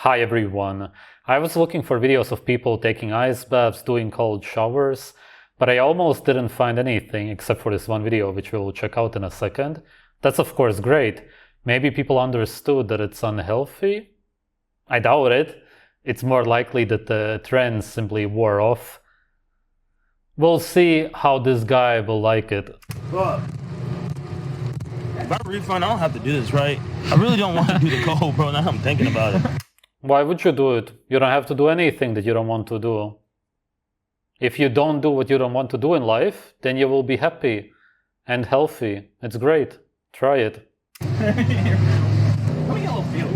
Hi everyone. I was looking for videos of people taking ice baths, doing cold showers, but I almost didn't find anything except for this one video, which we'll check out in a second. That's of course great. Maybe people understood that it's unhealthy? I doubt it. It's more likely that the trend simply wore off. We'll see how this guy will like it. Look, if I refund, I don't have to do this, right? I really don't want to do the code, bro. Now I'm thinking about it. Why would you do it? You don't have to do anything that you don't want to do. If you don't do what you don't want to do in life, then you will be happy and healthy. It's great. Try it. Let me get a little feel.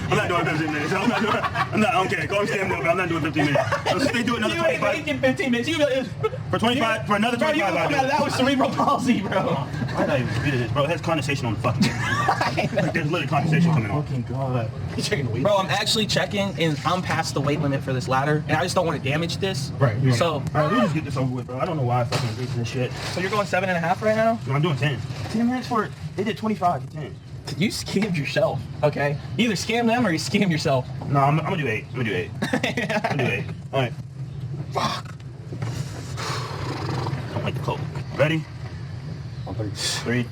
I'm not doing 15 minutes. Okay, go and stand up, but I'm not doing 15 minutes. So since they do another 25. You ain't making 15 minutes. For 25, for another 25, bro, that was cerebral palsy, bro. I'm not even reading this, bro. It has condensation on the fucking like, there's literally condensation coming on. Fucking God. You checking the weight? Bro, I'm actually checking, and I'm past the weight limit for this ladder, and I just don't want to damage this. Right. So, all right, we just get this over with, bro. I don't know why I fucking agreed to this shit. So you're going 7.5 right now? No, I'm doing 10. 10 minutes for it. They did 25 to 10. You scammed yourself, okay? Either scam them or you scam yourself. No, I'm gonna do 8. I'm gonna do 8. I'm gonna do 8. All right. Fuck. Don't like the code. Ready? 3.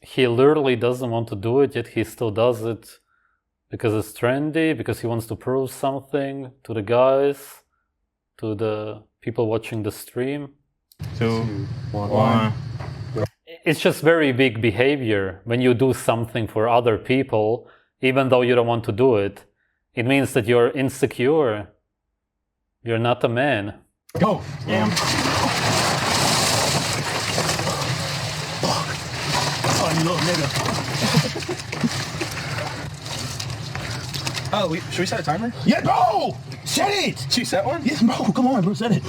He literally doesn't want to do it, yet he still does it because it's trendy, because he wants to prove something to the guys, to the people watching the stream. 2, 1. It's just very big behavior when you do something for other people, even though you don't want to do it. It means that you're insecure. You're not a man. Go. Yeah. Oh, you little nigga. Oh, should we set a timer? Yeah, bro! Set it! Should you set one? Yes, bro. Come on, bro. Set it.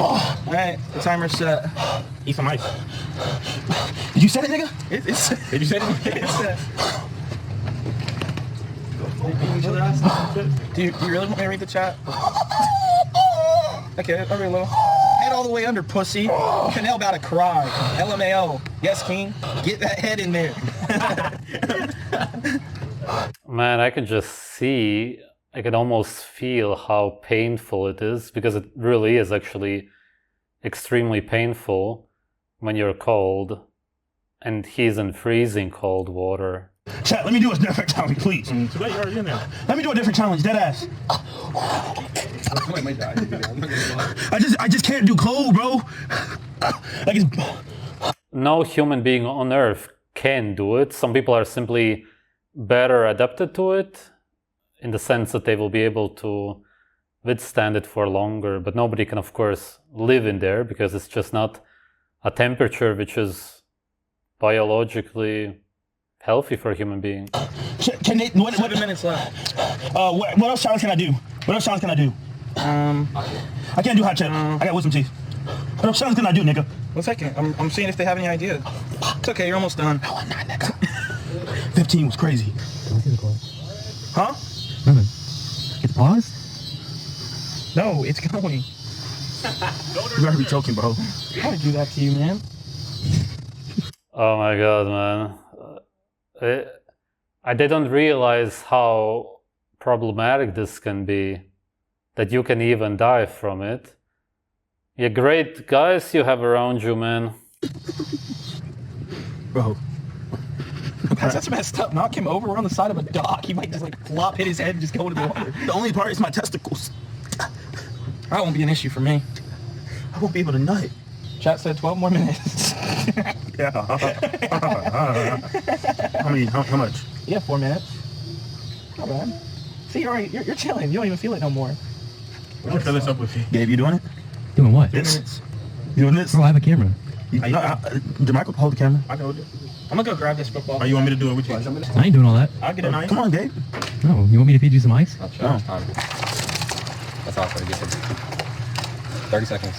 Oh. All right, the timer's set. Eat some ice. Did you set it, nigga? It's did you set it? It's set. Do you really want me to read the chat? Okay, I'll read a little. Head all the way under, pussy. Canal about to cry. LMAO. Yes, King. Get that head in there. Man, I can just see, I can almost feel how painful it is, because it really is actually extremely painful when you're cold and he's in freezing cold water. Chat, let me do a different challenge, please. Too late, you're already in there. Let me do a different challenge, dead ass. I just can't do cold, bro. Like it's... No human being on earth can do it. Some people are simply better adapted to it, in the sense that they will be able to withstand it for longer, but nobody can of course live in there, because it's just not a temperature which is biologically healthy for a human being. Can they, what 7 minutes left. what else challenge can I do? What else challenge can I do? I can't do hot chip. I got wisdom teeth. What else challenge can I do, nigga? 1 second. I'm seeing if they have any ideas. It's okay, you're almost done. No, I'm not, nigga. 15 was crazy. Huh? Nothing. It's paused? No, it's going. You better be joking, bro. How did I do that to you, man? Oh my god, man. I didn't realize how problematic this can be, that you can even die from it. Yeah, great guys you have around you, man. Bro. That's messed up. Knock him over. We're on the side of a dock. He might just like flop, hit his head, and just go into the water. The only part is my testicles. That won't be an issue for me. I won't be able to nut. Chat said 12 more minutes. Yeah. How much? Yeah, 4 minutes. Not bad. See, you're already, you're chilling. You don't even feel it no more. We can fill this up with you. Gabe, you doing it? Doing what? This. You doing this? Bro, I have a camera. Michael hold the camera. I can hold it. I'm gonna go grab this football. Or you want me to do it with you? I ain't doing all that. I'll get an ice. Come on, Gabe. No, you want me to feed you some ice? No. That's all for the 30 seconds.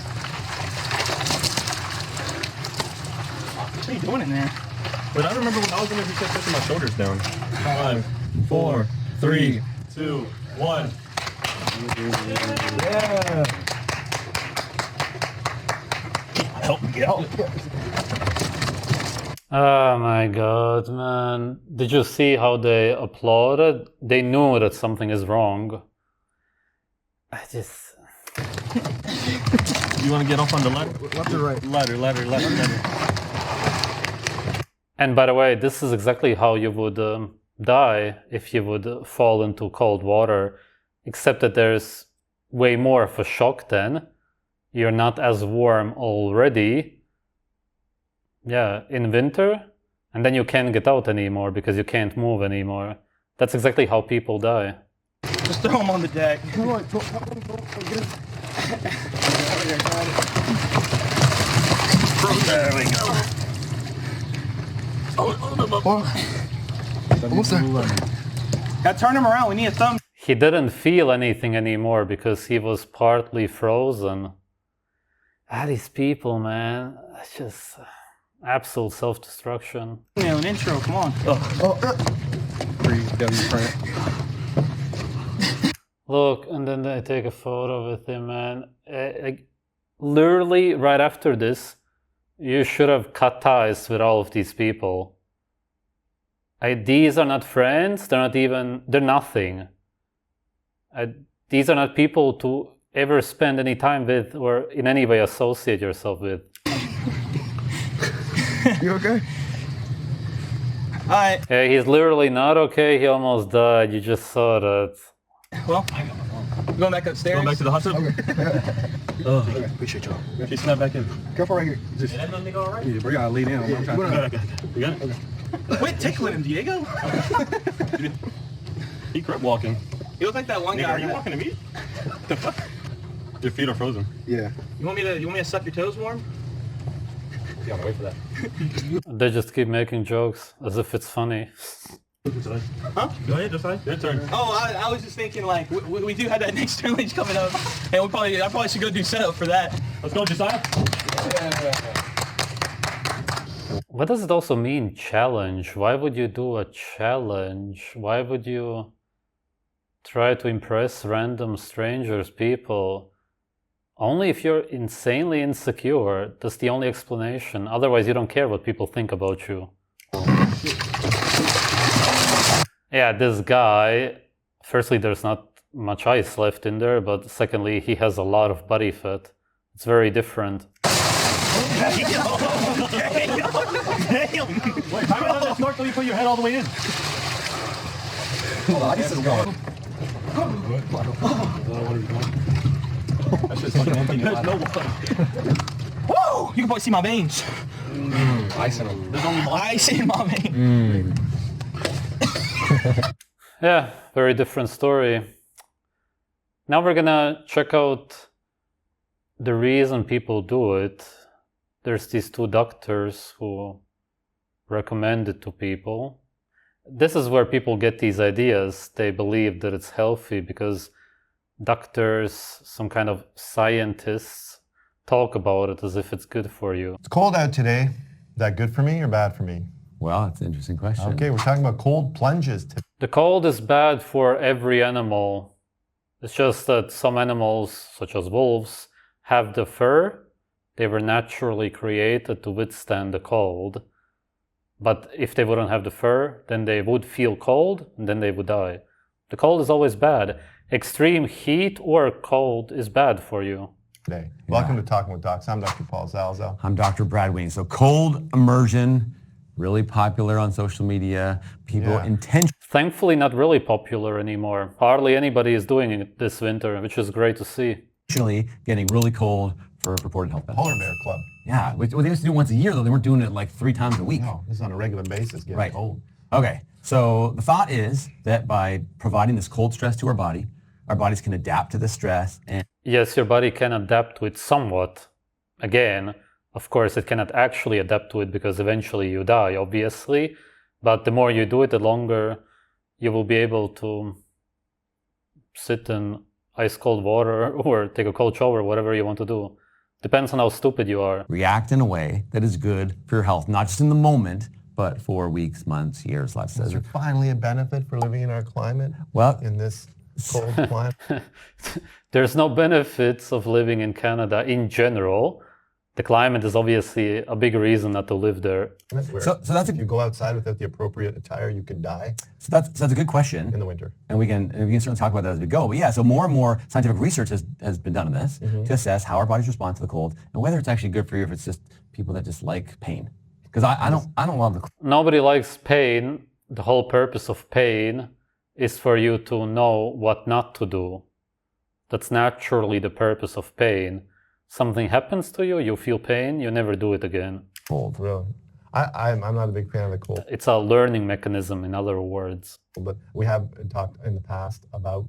What are you doing in there? But I remember when I was in there, he kept pushing my shoulders down. 5, 4, 3, 2, 1. Yeah. Help me get out. Oh my god, man. Did you see how they applauded? They knew that something is wrong. I just... You want to get up on the ladder? Left or right? Ladder. And by the way, this is exactly how you would die if you would fall into cold water, except that there's way more of a shock then. You're not as warm already. Yeah, in winter, and then you can't get out anymore because you can't move anymore. That's exactly how people die. Just throw him on the deck. There we go. Almost there. Gotta turn him around. We need a thumb. He didn't feel anything anymore because he was partly frozen. These people, man, it's just absolute self-destruction. Yeah, an intro. Come on. Look, and then they take a photo with him, man. Literally, right after this, you should have cut ties with all of these people. These are not friends, they're nothing. These are not people to ever spend any time with or in any way associate yourself with. You okay? Alright. Yeah, he's literally not okay, he almost died, you just saw that. Well, going back upstairs. Going back to the hospital? Okay, appreciate y'all. She snapped back in. Careful right here. Just, Did that go all right? yeah, bro, you gotta lay down. I'm trying to... You got it? Quit tickling him, Diego. He crip walking. He looks like that one Nigga, guy. are you walking to me? The fuck? Your feet are frozen. Yeah. You want me to suck your toes warm? Yeah, wait for that. They just keep making jokes as if it's funny. Huh? Go ahead, decide. Your turn. Oh, I was just thinking like we do have that next challenge coming up, and I probably should go do setup for that. Let's go, Josiah. What does it also mean, challenge? Why would you do a challenge? Why would you try to impress random strangers, people? Only if you're insanely insecure. That's the only explanation. Otherwise, you don't care what people think about you. Yeah, this guy, firstly, there's not much ice left in there, but secondly, he has a lot of body fat. It's very different. Wait, how does that start till you put your head all the way in? That's just fucking empty. There's no water. Woo! You can probably see my veins. Ice in them. There's only Ice in my veins. Yeah, very different story. Now we're gonna check out the reason people do it. There's these two doctors who recommend it to people. This is where people get these ideas. They believe that it's healthy because doctors, some kind of scientists, talk about it as if it's good for you. It's cold out today. Is that good for me or bad for me? Well, that's an interesting question. Okay, we're talking about cold plunges today. The cold is bad for every animal. It's just that some animals, such as wolves, have the fur. They were naturally created to withstand the cold. But if they wouldn't have the fur, then they would feel cold and then they would die. The cold is always bad. Extreme heat or cold is bad for you. Today. Welcome to Talking with Docs. I'm Dr. Paul Zalzo. I'm Dr. Brad Wayne. So cold immersion, really popular on social media. People intentionally Thankfully not really popular anymore. Hardly anybody is doing it this winter, which is great to see. getting really cold for reported health benefits. Polar Bear Club. Yeah, they used to do it once a year though. They weren't doing it like 3 times a week. No, this is on a regular basis getting Right. cold. Okay, so the thought is that by providing this cold stress to our bodies can adapt to the stress and Yes, your body can adapt to it somewhat. Again, of course, it cannot actually adapt to it because eventually you die, obviously. But the more you do it, the longer you will be able to sit in ice cold water or take a cold shower, whatever you want to do. Depends on how stupid you are. react in a way that is good for your health, not just in the moment, but for weeks, months, years, life Is says. there finally a benefit for living in our climate? Well, In this cold climate? There's no benefits of living in Canada in general. The climate is obviously a big reason not to live there. That's weird. So that's if you go outside without the appropriate attire, you could die that's a good question. in the winter. And we can certainly talk about that as we go. But yeah, so more and more scientific research has been done on this to assess how our bodies respond to the cold and whether it's actually good for you, if it's just people that just like pain. Because I don't love the cold. Nobody likes pain. The whole purpose of pain is for you to know what not to do. That's naturally the purpose of pain. Something happens to you, you feel pain, you never do it again. Really. I'm not a big fan of the cold, It's a learning mechanism, in other words. but we have talked in the past about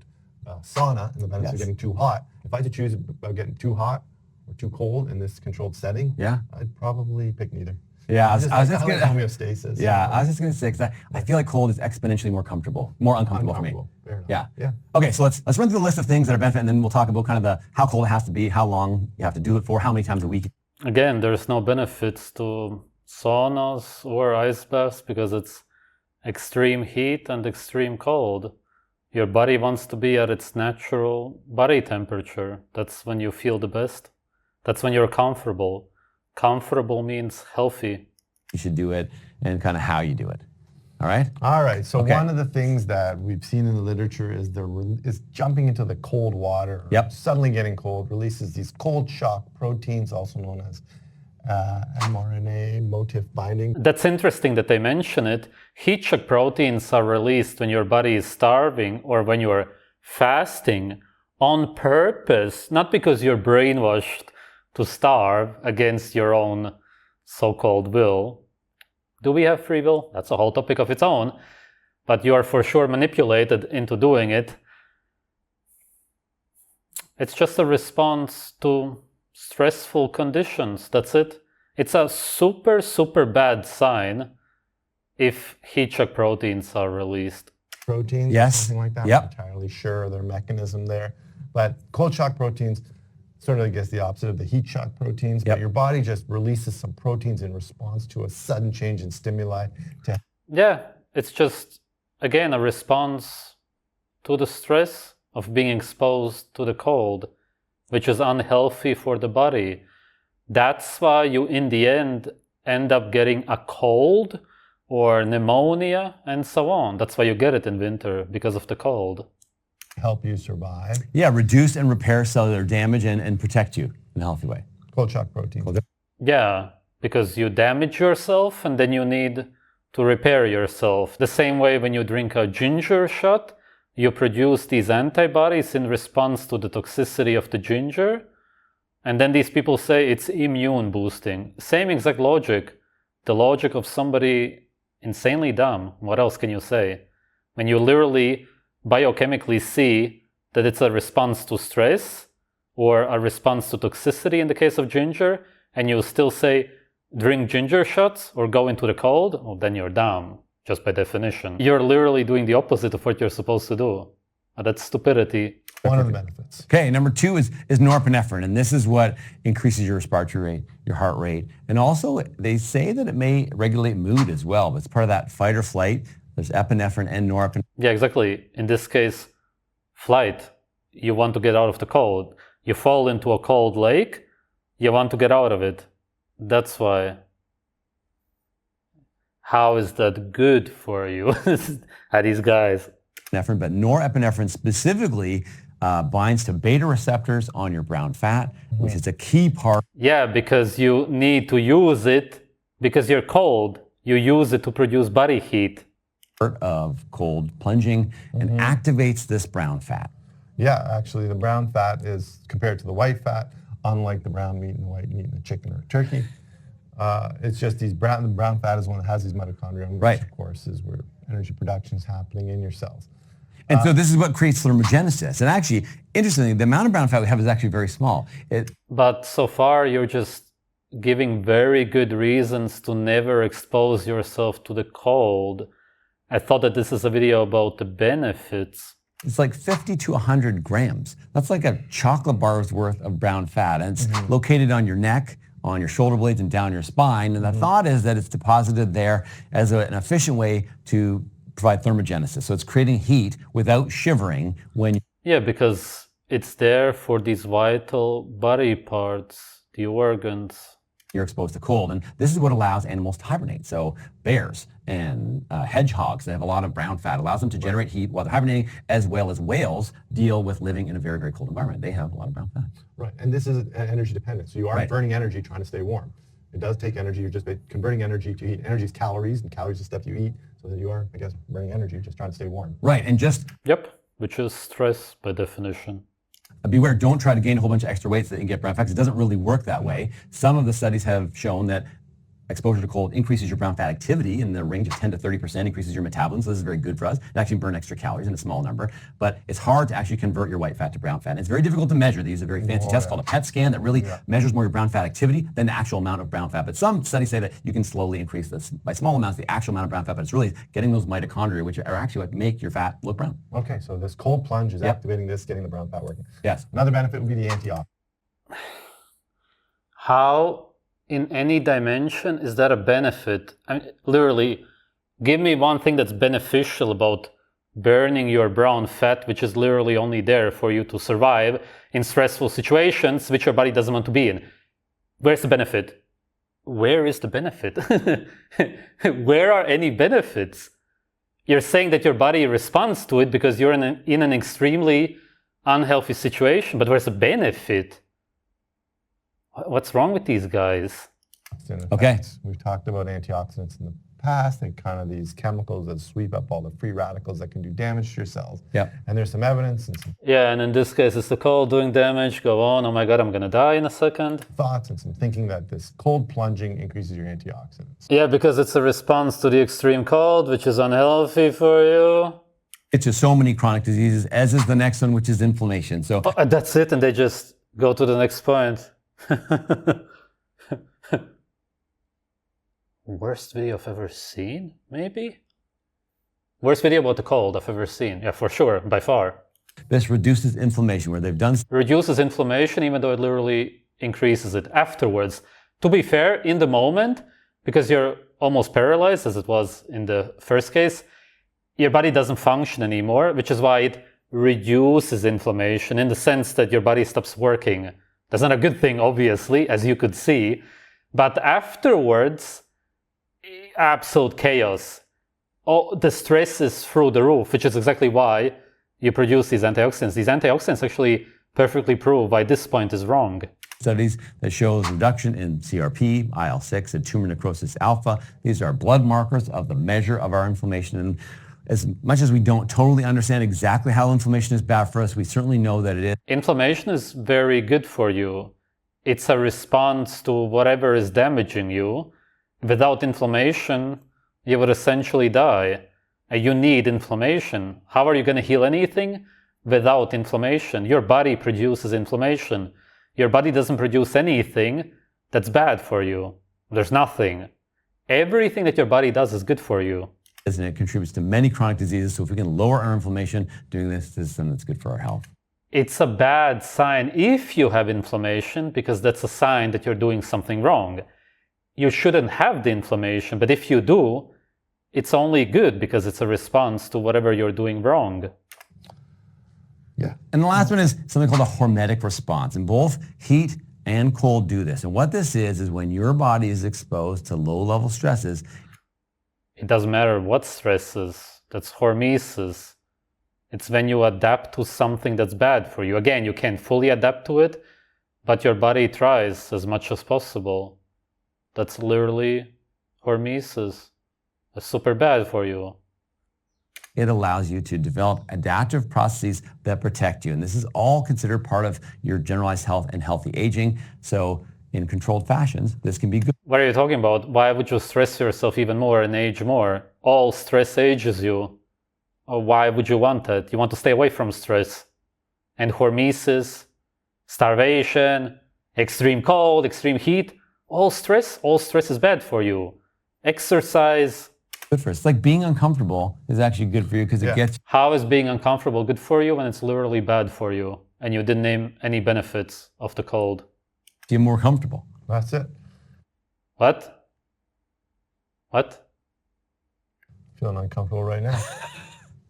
sauna and the benefits of Yes. getting too hot. If I had to choose about getting too hot or too cold in this controlled setting, Yeah. I'd probably pick neither. Yeah, I was just I like gonna. homeostasis. Yeah, I was just gonna say because I feel like cold is exponentially more uncomfortable for me. Fair enough. Yeah. Yeah. Okay, so let's run through the list of things that are benefit, and then we'll talk about kind of the how cold it has to be, how long you have to do it for, how many times a week. Again, there's no benefits to saunas or ice baths because it's extreme heat and extreme cold. Your body wants to be at its natural body temperature. That's when you feel the best. That's when you're comfortable. Comfortable means healthy. You should do it, and kind of how you do it. All right. All right. So Okay. one of the things that we've seen in the literature is is jumping into the cold water. Yep. Suddenly getting cold releases these cold shock proteins, also known as mRNA motif binding. That's interesting that they mention it. Heat shock proteins are released when your body is starving or when you're fasting on purpose, not because you're brainwashed to starve against your own so-called will. Do we have free will? That's a whole topic of its own. But you are for sure manipulated into doing it. It's just a response to stressful conditions. That's it. It's a super, super bad sign if heat shock proteins are released. Proteins, Yes. something like that. Yep. I'm not entirely sure their mechanism there. But cold shock proteins sort of gets the opposite of the heat shock proteins. Yep. But your body just releases some proteins in response to a sudden change in stimuli to Yeah, it's just, again, a response to the stress of being exposed to the cold, which is unhealthy for the body. That's why you, in the end up getting a cold or pneumonia and so on. That's why you get it in winter, because of the cold. help you survive. Yeah, reduce and repair cellular damage and protect you in a healthy way. Cold shock proteins. Yeah, because you damage yourself and then you need to repair yourself. The same way when you drink a ginger shot, you produce these antibodies in response to the toxicity of the ginger. And then these people say it's immune boosting. Same exact logic. The logic of somebody insanely dumb. What else can you say? When you literally biochemically see that it's a response to stress or a response to toxicity in the case of ginger, and you still say drink ginger shots or go into the cold, well, then you're dumb, just by definition. You're literally doing the opposite of what you're supposed to do. And that's stupidity. One of the benefits. Okay, number 2 is norepinephrine, and this is what increases your respiratory rate, your heart rate, and also they say that it may regulate mood as well. But it's part of that fight or flight. There's epinephrine and norepinephrine. Yeah, exactly. In this case, flight. You want to get out of the cold. You fall into a cold lake, you want to get out of it. That's why. How is that good for you? These guys. But norepinephrine specifically binds to beta receptors on your brown fat, which is a key part Yeah, because you need to use it because you're cold. You use it to produce body heat. of cold plunging and activates this brown fat. Yeah, actually, the brown fat is compared to the white fat, unlike the brown meat and the white meat in a chicken or a turkey. It's just the brown fat is one that has these mitochondria, which Right. of course is where energy production is happening in your cells. And so this is what creates thermogenesis. And actually, interestingly, the amount of brown fat we have is actually very small. But so far, you're just giving very good reasons to never expose yourself to the cold. I thought that this is a video about the benefits. It's like 50 to 100 grams. That's like a chocolate bar's worth of brown fat. And it's located on your neck, on your shoulder blades, and down your spine. And the thought is that it's deposited there as an efficient way to provide thermogenesis. So it's creating heat without shivering when Yeah, because it's there for these vital body parts, the organs. you're exposed to cold. And this is what allows animals to hibernate. So bears and hedgehogs that have a lot of brown fat allows them to generate heat while they're hibernating, as well as whales deal with living in a very, very cold environment. They have a lot of brown fat. Right, and this is energy dependent. So you are burning energy trying to stay warm. It does take energy. You're just converting energy to heat. Energy is calories, and calories is stuff you eat. So that you are, I guess, burning energy, just trying to stay warm. Right, and just Yep, which is stress by definition. beware, don't try to gain a whole bunch of extra weight so that you can get brown fat. It doesn't really work that way. Some of the studies have shown that exposure to cold increases your brown fat activity in the range of 10 to 30%, increases your metabolism. So this is very good for us. It actually burn extra calories in a small number, but it's hard to actually convert your white fat to brown fat. And it's very difficult to measure. They use a very fancy test called a PET scan that really measures more your brown fat activity than the actual amount of brown fat. But some studies say that you can slowly increase this by small amounts, the actual amount of brown fat, but it's really getting those mitochondria, which are actually what make your fat look brown. Okay, so this cold plunge is activating this, getting the brown fat working. Yes. Another benefit would be the antioxidant. How, in any dimension, is that a benefit? I mean, literally, give me one thing that's beneficial about burning your brown fat, which is literally only there for you to survive in stressful situations which your body doesn't want to be in. Where's the benefit? Where is the benefit? Where are any benefits? You're saying that your body responds to it because you're in an extremely unhealthy situation, but where's the benefit? What's wrong with these guys? Okay. We've talked about antioxidants in the past. They're kind of these chemicals that sweep up all the free radicals that can do damage to your cells. Yep. And there's some evidence and some Yeah, and in this case, it's the cold doing damage. Go on, oh my God, I'm gonna die in a second. thoughts and some thinking that this cold plunging increases your antioxidants. Yeah, because it's a response to the extreme cold, which is unhealthy for you. It's just so many chronic diseases, as is the next one, which is inflammation. So That's it, and they just go to the next point. Worst video I've ever seen, maybe? Worst video about the cold I've ever seen. Yeah, for sure, by far. this reduces inflammation, where they've done Reduces inflammation, even though it literally increases it afterwards. To be fair, in the moment, because you're almost paralyzed, as it was in the first case, your body doesn't function anymore, which is why it reduces inflammation in the sense that your body stops working. That's not a good thing, obviously, as you could see. But afterwards, absolute chaos. Oh, the stress is through the roof, which is exactly why you produce these antioxidants. These antioxidants actually perfectly prove why this point is wrong. studies that shows reduction in CRP, IL-6, and tumor necrosis alpha. These are blood markers of the measure of our inflammation. And as much as we don't totally understand exactly how inflammation is bad for us, we certainly know that it is. Inflammation is very good for you. It's a response to whatever is damaging you. Without inflammation, you would essentially die. You need inflammation. How are you going to heal anything without inflammation? Your body produces inflammation. Your body doesn't produce anything that's bad for you. There's nothing. Everything that your body does is good for you. And it contributes to many chronic diseases. So if we can lower our inflammation, doing this is something that's good for our health. It's a bad sign if you have inflammation, because that's a sign that you're doing something wrong. You shouldn't have the inflammation, but if you do, it's only good because it's a response to whatever you're doing wrong. Yeah. And the last one is something called a hormetic response. And both heat and cold do this. And what this is when your body is exposed to low-level stresses. It doesn't matter what stresses. That's hormesis. It's when you adapt to something that's bad for you. Again, you can't fully adapt to it, but your body tries as much as possible. That's literally hormesis. It's super bad for you. It allows you to develop adaptive processes that protect you. And this is all considered part of your generalized health and healthy aging. So in controlled fashions, this can be good. What are you talking about? Why would you stress yourself even more and age more? All stress ages you. Or why would you want that? You want to stay away from stress. And hormesis, starvation, extreme cold, extreme heat, all stress is bad for you. Exercise. Good for us. It's like being uncomfortable is actually good for you because it gets. How is being uncomfortable good for you when it's literally bad for you? And you didn't name any benefits of the cold. you more comfortable. That's it. What? What? Feeling uncomfortable right now.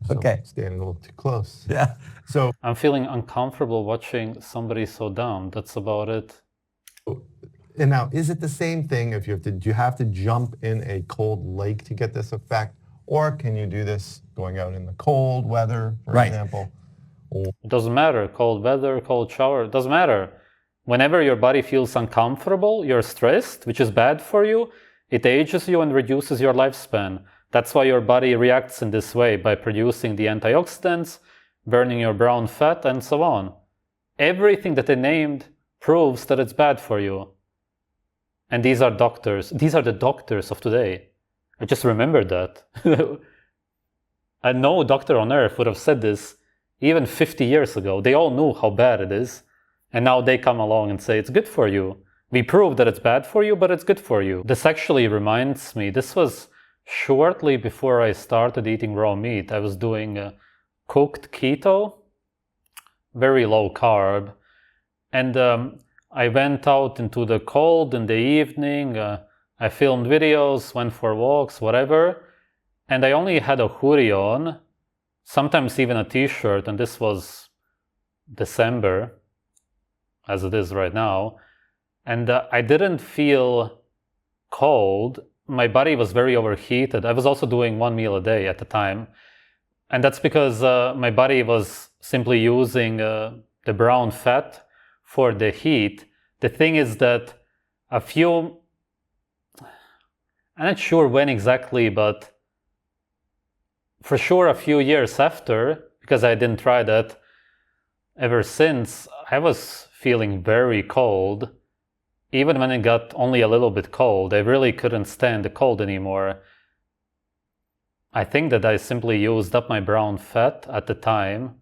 So Okay. Standing a little too close. Yeah. So I'm feeling uncomfortable watching somebody so down. That's about it. And now, is it the same thing if do you have to jump in a cold lake to get this effect? Or can you do this going out in the cold weather, for example? It doesn't matter. Cold weather, cold shower, it doesn't matter. Whenever your body feels uncomfortable, you're stressed, which is bad for you, it ages you and reduces your lifespan. That's why your body reacts in this way, by producing the antioxidants, burning your brown fat, and so on. Everything that they named proves that it's bad for you. And these are doctors. These are the doctors of today. I just remembered that. And no doctor on earth would have said this even 50 years ago. They all knew how bad it is. And now they come along and say, it's good for you. We proved that it's bad for you, but it's good for you. This actually reminds me, this was shortly before I started eating raw meat. I was doing cooked keto, very low carb. And I went out into the cold in the evening. I filmed videos, went for walks, whatever. And I only had a hoodie on, sometimes even a t-shirt. And this was December, as it is right now. And I didn't feel cold. My body was very overheated. I was also doing 1 meal a day at the time. And that's because my body was simply using the brown fat for the heat. The thing is that I'm not sure when exactly, but for sure a few years after, because I didn't try that ever since, I was feeling very cold. Even when it got only a little bit cold, I really couldn't stand the cold anymore. I think that I simply used up my brown fat at the time.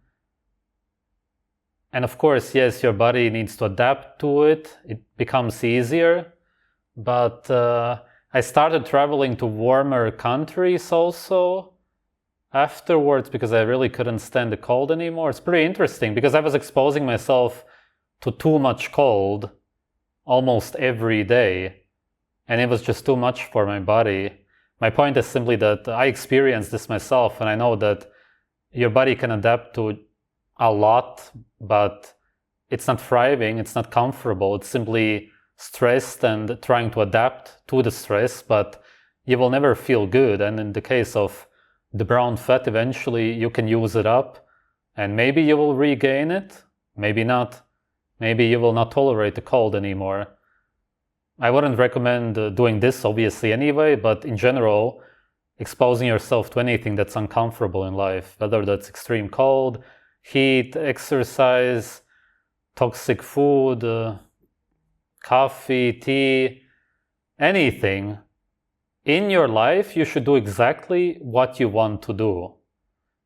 And of course, yes, your body needs to adapt to it. It becomes easier. But I started traveling to warmer countries also afterwards because I really couldn't stand the cold anymore. It's pretty interesting because I was exposing myself to too much cold almost every day. And it was just too much for my body. My point is simply that I experienced this myself, and I know that your body can adapt to a lot, but it's not thriving, it's not comfortable, it's simply stressed and trying to adapt to the stress, but you will never feel good. And in the case of the brown fat, eventually you can use it up, and maybe you will regain it, maybe not. Maybe you will not tolerate the cold anymore. I wouldn't recommend doing this, obviously, anyway, but in general, exposing yourself to anything that's uncomfortable in life, whether that's extreme cold, heat, exercise, toxic food, coffee, tea, anything. In your life, you should do exactly what you want to do.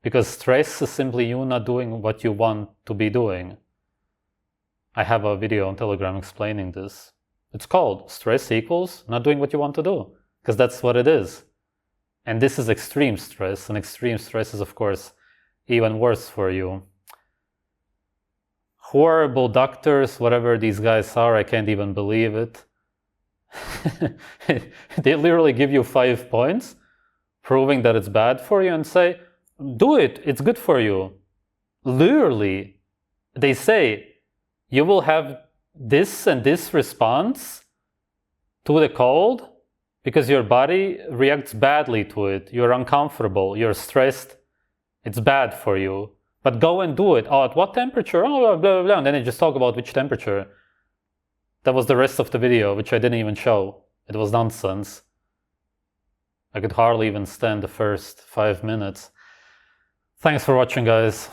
Because stress is simply you not doing what you want to be doing. I have a video on Telegram explaining this. It's called stress equals not doing what you want to do, because that's what it is. And this is extreme stress, and extreme stress is, of course, even worse for you. Horrible doctors, whatever these guys are, I can't even believe it. They literally give you 5 points, proving that it's bad for you, and say, do it, it's good for you. Literally, they say, you will have this and this response to the cold because your body reacts badly to it. You're uncomfortable, you're stressed, it's bad for you. But go and do it. Oh, at what temperature? Oh, blah, blah, blah. And then they just talk about which temperature. That was the rest of the video, which I didn't even show. It was nonsense. I could hardly even stand the first 5 minutes. Thanks for watching, guys.